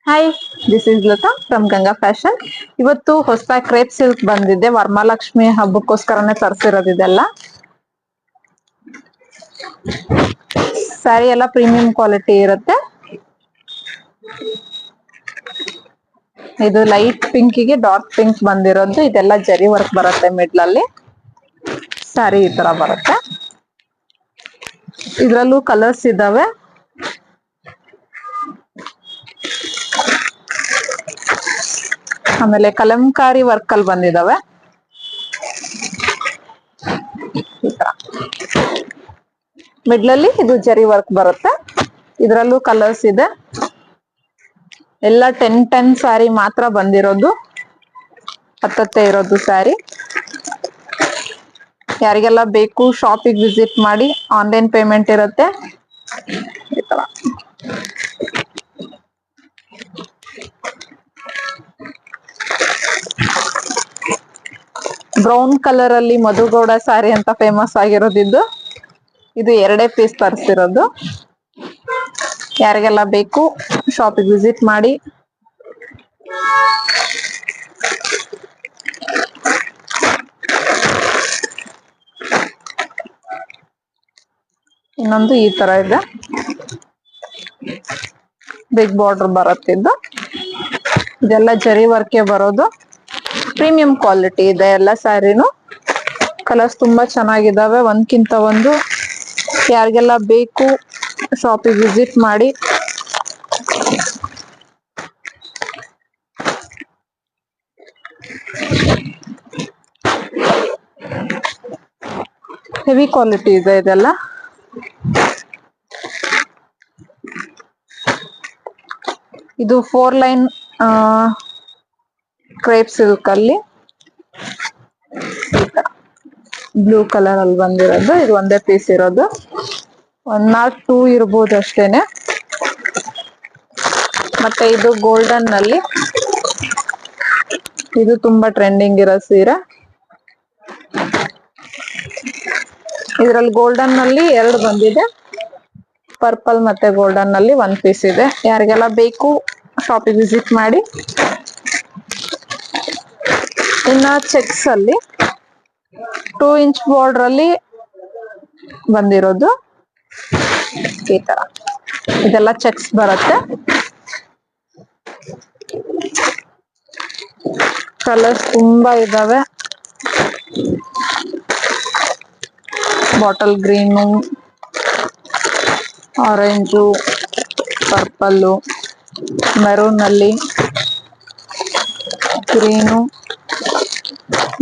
Hi, this is Latha from Ganga fashion. ಇವತ್ತು ಹೊಸ crepe silk ಬಂದಿದೆ. ವರಮಹಾಲಕ್ಷ್ಮಿ ಹಬ್ಬಕ್ಕೋಸ್ಕರನೇ ತರಿಸಿರೋದು ಇದೆಲ್ಲ. ಸ್ಯಾರಿ ಎಲ್ಲ ಪ್ರೀಮಿಯಂ ಕ್ವಾಲಿಟಿ ಇರುತ್ತೆ. ಇದು ಲೈಟ್ ಪಿಂಕಿಗೆ ಡಾರ್ಕ್ ಪಿಂಕ್ ಬಂದಿರೋದು. ಇದೆಲ್ಲ ಜರಿ ವರ್ಕ್ ಬರುತ್ತೆ. ಮಿಡ್ಲಲ್ಲಿ ಸ್ಯಾರಿ ಈ ತರ ಬರುತ್ತೆ. ಇದ್ರಲ್ಲೂ ಕಲರ್ಸ್ ಇದಾವೆ. ಆಮೇಲೆ ಕಲಂಕಾರಿ ವರ್ಕ್ ಅಲ್ಲಿ ಬಂದಿದಾವೆ. ಮಿಡ್ಲಲ್ಲಿ ಇದು ಜರಿ ವರ್ಕ್ ಬರುತ್ತೆ. ಇದ್ರಲ್ಲೂ ಕಲರ್ಸ್ ಇದೆ. ಎಲ್ಲ 10 ಸ್ಯಾರಿ ಮಾತ್ರ ಬಂದಿರೋದು. ಹತ್ತತ್ತೆ ಇರೋದು ಸ್ಯಾರಿ. ಯಾರಿಗೆಲ್ಲ ಬೇಕು ಶಾಪಿಗೆ ವಿಸಿಟ್ ಮಾಡಿ. ಆನ್ಲೈನ್ ಪೇಮೆಂಟ್ ಇರುತ್ತೆ. ಈ ತರ ಬ್ರೌನ್ ಕಲರ್ ಅಲ್ಲಿ ಮಧುಗೌಡ ಸ್ಯಾರಿ ಅಂತ ಫೇಮಸ್ ಆಗಿರೋದಿದ್ದು. ಇದು 2 ಪೀಸ್ ತರಿಸಿರೋದು. ಯಾರಿಗೆಲ್ಲ ಬೇಕು ಶಾಪಿಗೆ ವಿಸಿಟ್ ಮಾಡಿ. ಇನ್ನೊಂದು ಈ ತರ ಇದೆ. ಬಿಗ್ ಬಾರ್ಡರ್ ಬರುತ್ತಿದ್ದು. ಇದೆಲ್ಲ ಜರಿ ವರ್ಕೆ ಬರೋದು. ಪ್ರೀಮಿಯಂ ಕ್ವಾಲಿಟಿ ಇದೆ ಎಲ್ಲ ಸ್ಯಾರಿನು. ಕಲರ್ಸ್ ತುಂಬಾ ಚೆನ್ನಾಗಿದ್ದಾವೆ, ಒಂದ್ಕಿಂತ ಒಂದು. ಯಾರಿಗೆಲ್ಲ ಬೇಕು ಶಾಪಿಗೆ ವಿಸಿಟ್ ಮಾಡಿ. ಹೆವಿ ಕ್ವಾಲಿಟಿ ಇದೆ ಇದೆಲ್ಲ. ಇದು 4 ಲೈನ್ ಕ್ರೇಪ್ ಸಿಲ್ಕ್ ಅಲ್ಲಿ ಬ್ಲೂ ಕಲರ್ ಅಲ್ಲಿ ಬಂದಿರೋದು. ಇದು ಒಂದೇ ಪೀಸ್ ಇರೋದು. 1 or 2 ಇರ್ಬೋದು ಅಷ್ಟೇನೆ. ಮತ್ತೆ ಇದು ಗೋಲ್ಡನ್ ನಲ್ಲಿ. ಇದು ತುಂಬಾ ಟ್ರೆಂಡಿಂಗ್ ಇರೋ ಸೀರೆ. ಇದ್ರಲ್ಲಿ ಗೋಲ್ಡನ್ ನಲ್ಲಿ 2 ಬಂದಿದೆ. ಪರ್ಪಲ್ ಮತ್ತೆ ಗೋಲ್ಡನ್ ನಲ್ಲಿ 1 ಪೀಸ್ ಇದೆ. ಯಾರಿಗೆಲ್ಲ ಬೇಕು ಶಾಪಿಗೆ ವಿಸಿಟ್ ಮಾಡಿ. ಇನ್ನ ಚೆಕ್ಸ್ ಅಲ್ಲಿ 2 ಇಂಚ್ ಬಾರ್ಡರ್ ಅಲ್ಲಿ ಬಂದಿರೋದು. ಈ ತರ ಇದೆಲ್ಲ ಚೆಕ್ಸ್ ಬರುತ್ತೆ. ಕಲರ್ಸ್ ತುಂಬಾ ಇದಾವೆ. Bottle green, orange, purple, maroon ಅಲ್ಲಿ, ಗ್ರೀನು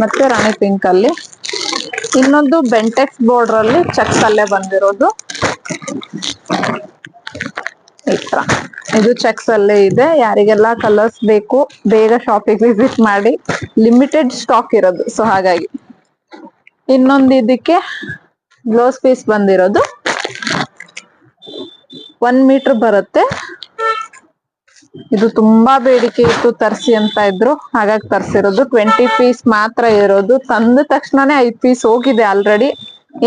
ಮತ್ತೆ ರಾಣಿ ಪಿಂಕ್ ಅಲ್ಲಿ. ಇನ್ನೊಂದು ಬೆಂಟೆಕ್ಸ್ ಬಾರ್ಡರ್ ಅಲ್ಲಿ ಚೆಕ್ಸ್ ಅಲ್ಲೇ ಬಂದಿರೋದು. ಈ ತರ ಇದು ಚೆಕ್ಸ್ ಅಲ್ಲೇ ಇದೆ. ಯಾರಿಗೆಲ್ಲ ಕಲರ್ಸ್ ಬೇಕು ಬೇಗ ಶಾಪಿಗೆ ವಿಸಿಟ್ ಮಾಡಿ. ಲಿಮಿಟೆಡ್ ಸ್ಟಾಕ್ ಇರೋದು, ಸೊ ಹಾಗಾಗಿ. ಇನ್ನೊಂದು ಇದಕ್ಕೆ ಬ್ಲೌಸ್ ಪೀಸ್ ಬಂದಿರೋದು. 1 ಮೀಟರ್ ಬರುತ್ತೆ. ಇದು ತುಂಬಾ ಬೇಡಿಕೆ ಇತ್ತು, ತರಿಸಿ ಅಂತ ಇದ್ರು, ಹಾಗಾಗಿ ತರಿಸಿರೋದು. 20 ಪೀಸ್ ಮಾತ್ರ ಇರೋದು. ತಂದ ತಕ್ಷಣನೇ 5 ಪೀಸ್ ಹೋಗಿದೆ ಆಲ್ರೆಡಿ.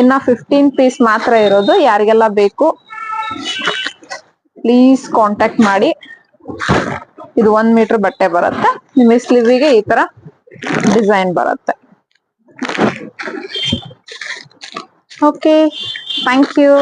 ಇನ್ನ 15 ಪೀಸ್ ಮಾತ್ರ ಇರೋದು. ಯಾರಿಗೆಲ್ಲ ಬೇಕು ಪ್ಲೀಸ್ ಕಾಂಟ್ಯಾಕ್ಟ್ ಮಾಡಿ. ಇದು 1 ಮೀಟರ್ ಬಟ್ಟೆ ಬರುತ್ತೆ. ನಿಮಗೆ ಸ್ಲೀವಿಗೆ ಈ ತರ ಡಿಸೈನ್ ಬರುತ್ತೆ. Okay, thank you.